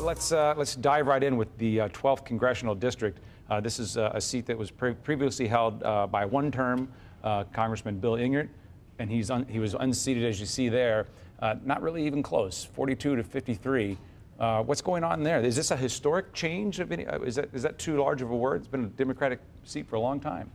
Let's dive right in with the 12th congressional district. This is a seat that was previously held by one-term Congressman Bill Enyart, and he was unseated, as you see there. Not really even close, 42 to 53. What's going on there? Is this a historic change? Is that too large of a word? It's been a Democratic seat for a long time.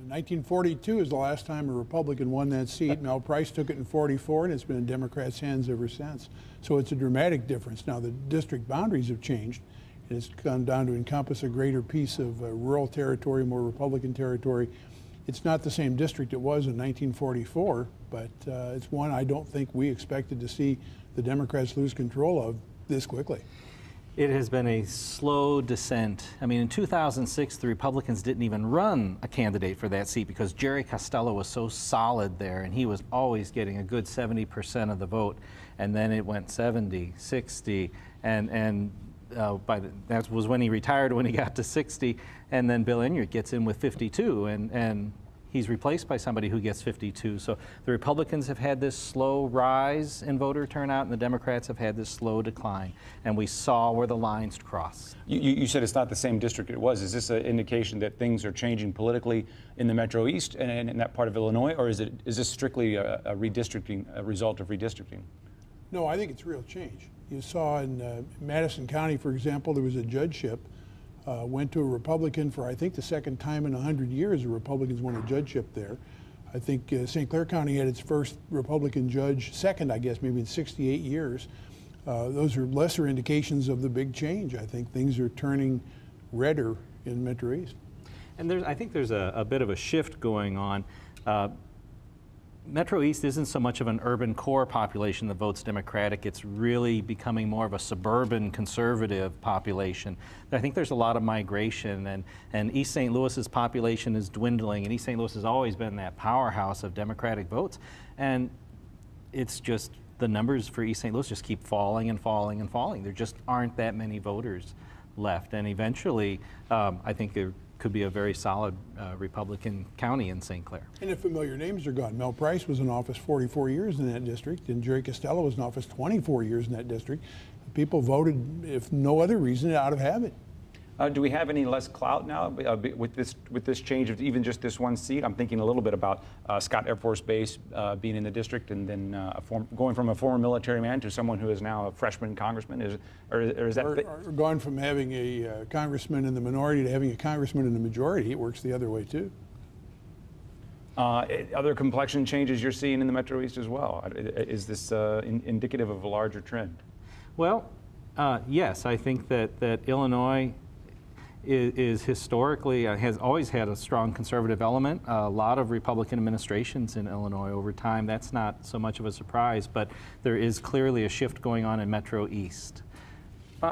1942 is the last time a Republican won that seat. Mel Price took it in 44, and it's been in Democrats' hands ever since. So it's a dramatic difference. Now the district boundaries have changed. It's gone down to encompass a greater piece of rural territory, more Republican territory. It's not the same district it was in 1944, but it's one I don't think we expected to see the Democrats lose control of this quickly. It has been a slow descent. I mean, in 2006, the Republicans didn't even run a candidate for that seat because Jerry Costello was so solid there, and he was always getting a good 70% of the vote. And then it went 70, 60, that was when he retired, when he got to 60, and then Bill Enyart gets in with 52, and he's replaced by somebody who gets 52. So the Republicans have had this slow rise in voter turnout, and the Democrats have had this slow decline. And we saw where the lines crossed. You said it's not the same district it was. Is this an indication that things are changing politically in the Metro East and in that part of Illinois, or is this strictly a redistricting, a result of redistricting? No, I think it's real change. You saw in Madison County, for example, there was a judgeship. Went to a Republican for, I think, the second time in 100 years the Republicans won a judgeship there. I think St. Clair County had its first Republican judge, second, I guess, maybe in 68 years. Those are lesser indications of the big change. I think things are turning redder in Metro East. And I think there's a bit of a shift going on. Metro East isn't so much of an urban core population that votes Democratic. It's really becoming more of a suburban conservative population. I think there's a lot of migration, and East St. Louis's population is dwindling, and East St. Louis has always been that powerhouse of Democratic votes. And it's just, the numbers for East St. Louis just keep falling and falling and falling. There just aren't that many voters left. And eventually, I think there could be a very solid Republican county in St. Clair. And the familiar names are gone. Mel Price was in office 44 years in that district, and Jerry Costello was in office 24 years in that district. People voted, if no other reason, out of habit. Do we have any less clout now with this change of even just this one seat? I'm thinking a little bit about Scott Air Force Base being in the district, and then going from a former military man to someone who is now a freshman congressman. Is that or going from having a congressman in the minority to having a congressman in the majority? It works the other way too. Other complexion changes you're seeing in the Metro East as well. Is this indicative of a larger trend? Well, yes, I think that Illinois is historically, has always had a strong conservative element. A lot of Republican administrations in Illinois over time. That's not so much of a surprise, but there is clearly a shift going on in Metro East.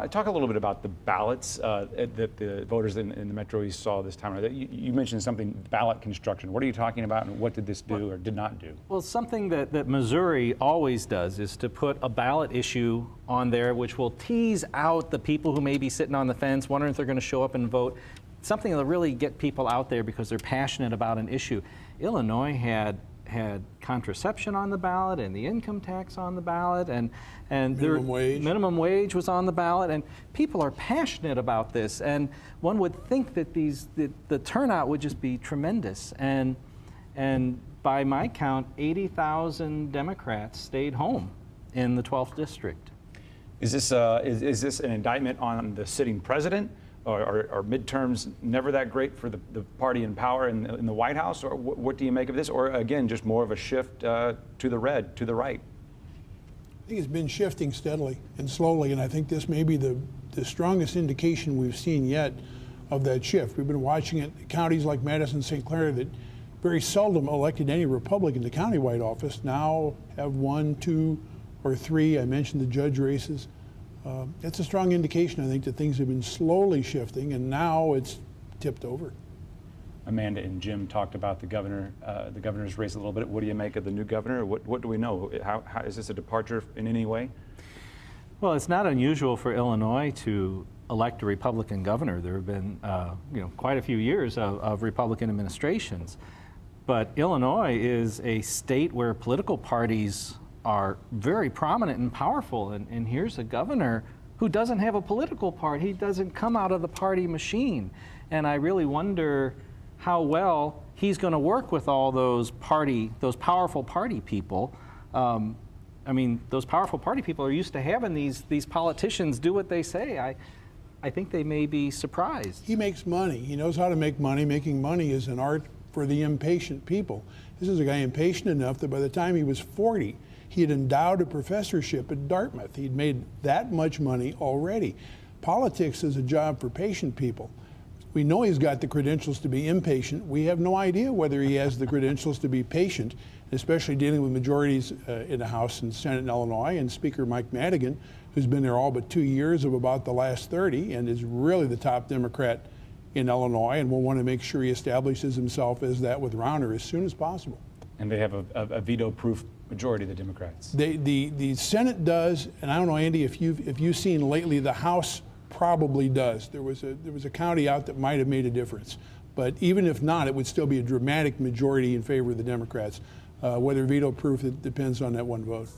Talk a little bit about the ballots that the voters in the Metro East saw this time. You mentioned something, ballot construction. What are you talking about, and what did this do or did not do? Well, something that Missouri always does is to put a ballot issue on there which will tease out the people who may be sitting on the fence, wondering if they're going to show up and vote. Something that'll really get people out there because they're passionate about an issue. Illinois had contraception on the ballot, and the income tax on the ballot, and minimum wage was on the ballot, and people are passionate about this, and one would think that the turnout would just be tremendous, and by my count, 80,000 Democrats stayed home in the 12th district. Is this an indictment on the sitting president? Are midterms never that great for the party in power in the White House? Or what do you make of this? Or again, just more of a shift to the right? I think it's been shifting steadily and slowly, and I think this may be the strongest indication we've seen yet of that shift. We've been watching it in counties like Madison, St. Clair that very seldom elected any Republican to countywide office now have 1, 2, or 3. I mentioned the judge races. It's a strong indication, I think, that things have been slowly shifting, and now it's tipped over. Amanda and Jim talked about the governor's race a little bit. What do you make of the new governor? What do we know? How is this a departure in any way? Well, it's not unusual for Illinois to elect a Republican governor. There have been quite a few years of Republican administrations. But Illinois is a state where political parties are very prominent and powerful, and here's a governor who doesn't have a political party. He doesn't come out of the party machine. And I really wonder how well he's going to work with all those powerful party people. I mean, those powerful party people are used to having these politicians do what they say. I think they may be surprised. He makes money. He knows how to make money. Making money is an art for the impatient people. This is a guy impatient enough that by the time he was 40, he had endowed a professorship at Dartmouth. He'd made that much money already. Politics is a job for patient people. We know he's got the credentials to be impatient. We have no idea whether he has the credentials to be patient, especially dealing with majorities in the House and Senate in Illinois, and Speaker Mike Madigan, who's been there all but 2 years of about the last 30 and is really the top Democrat in Illinois, and we'll want to make sure he establishes himself as that with Rauner as soon as possible. And they have a veto-proof majority, the Democrats. The Senate does, and I don't know, Andy, if you've seen lately, the House probably does. There was a county out that might have made a difference, but even if not, it would still be a dramatic majority in favor of the Democrats. Whether veto-proof, it depends on that one vote.